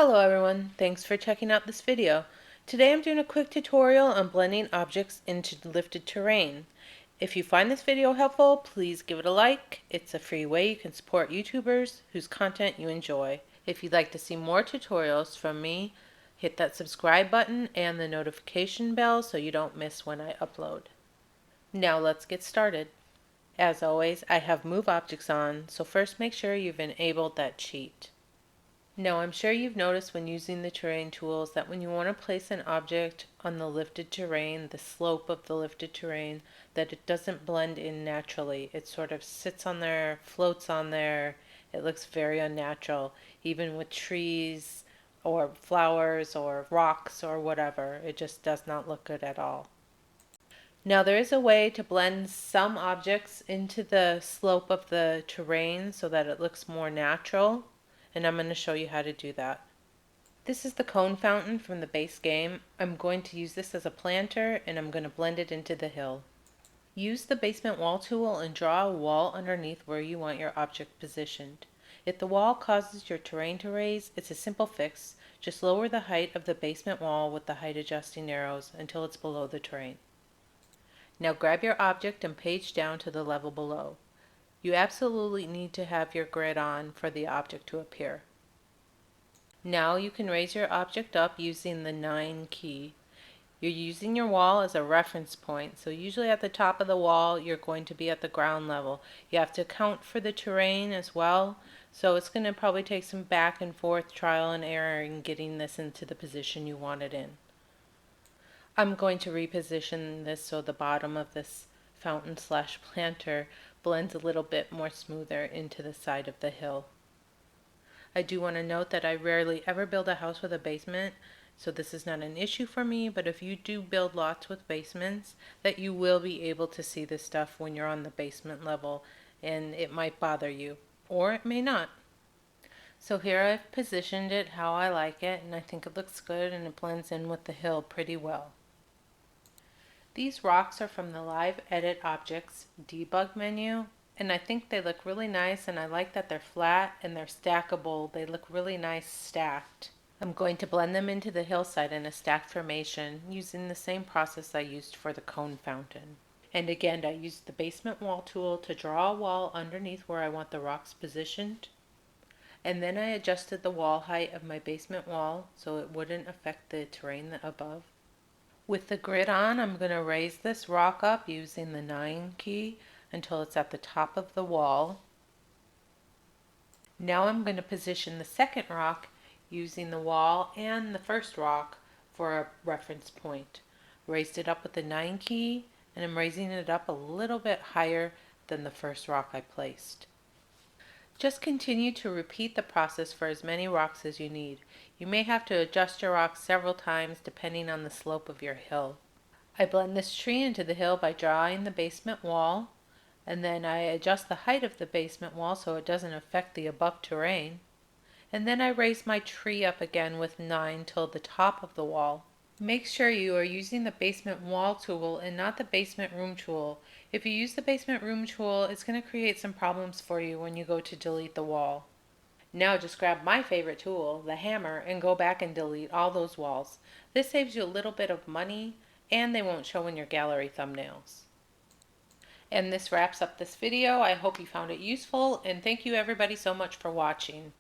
Hello everyone, thanks for checking out this video. Today I'm doing a quick tutorial on blending objects into lifted terrain. If you find this video helpful, please give it a like. It's a free way you can support YouTubers whose content you enjoy. If you'd like to see more tutorials from me, hit that subscribe button and the notification bell so you don't miss when I upload. Now let's get started. As always, I have Move Objects on, so first make sure you've enabled that cheat. Now I'm sure you've noticed when using the terrain tools that when you want to place an object on the lifted terrain, the slope of the lifted terrain, that it doesn't blend in naturally. It sort of sits on there, floats on there. It looks very unnatural, even with trees or flowers or rocks or whatever. It just does not look good at all. Now there is a way to blend some objects into the slope of the terrain so that it looks more natural, and I'm going to show you how to do that. This is the cone fountain from the base game. I'm going to use this as a planter and I'm going to blend it into the hill. Use the basement wall tool and draw a wall underneath where you want your object positioned. If the wall causes your terrain to raise, it's a simple fix. Just lower the height of the basement wall with the height adjusting arrows until it's below the terrain. Now grab your object and page down to the level below. You absolutely need to have your grid on for the object to appear. Now you can raise your object up using the 9 key. You're using your wall as a reference point, so usually at the top of the wall you're going to be at the ground level. You have to account for the terrain as well, so it's going to probably take some back and forth trial and error in getting this into the position you want it in. I'm going to reposition this so the bottom of this fountain slash planter blends a little bit more smoother into the side of the hill. I do want to note that I rarely ever build a house with a basement, so this is not an issue for me, but if you do build lots with basements, that you will be able to see this stuff when you're on the basement level, and it might bother you, or it may not. So here I've positioned it how I like it, and I think it looks good and it blends in with the hill pretty well. These rocks are from the Live Edit Objects debug menu, and I think they look really nice, and I like that they're flat and they're stackable. They look really nice stacked. I'm going to blend them into the hillside in a stacked formation using the same process I used for the cone fountain. And again, I used the basement wall tool to draw a wall underneath where I want the rocks positioned. And then I adjusted the wall height of my basement wall so it wouldn't affect the terrain above. With the grid on, I'm going to raise this rock up using the 9 key until it's at the top of the wall. Now I'm going to position the second rock using the wall and the first rock for a reference point. Raised it up with the 9 key, and I'm raising it up a little bit higher than the first rock I placed. Just continue to repeat the process for as many rocks as you need. You may have to adjust your rocks several times depending on the slope of your hill. I blend this tree into the hill by drawing the basement wall, and then I adjust the height of the basement wall so it doesn't affect the above terrain. And then I raise my tree up again with 9 till the top of the wall. Make sure you are using the basement wall tool and not the basement room tool. If you use the basement room tool, it's going to create some problems for you when you go to delete the wall. Now just grab my favorite tool, the hammer, and go back and delete all those walls. This saves you a little bit of money, and they won't show in your gallery thumbnails. And this wraps up this video. I hope you found it useful, and thank you everybody so much for watching.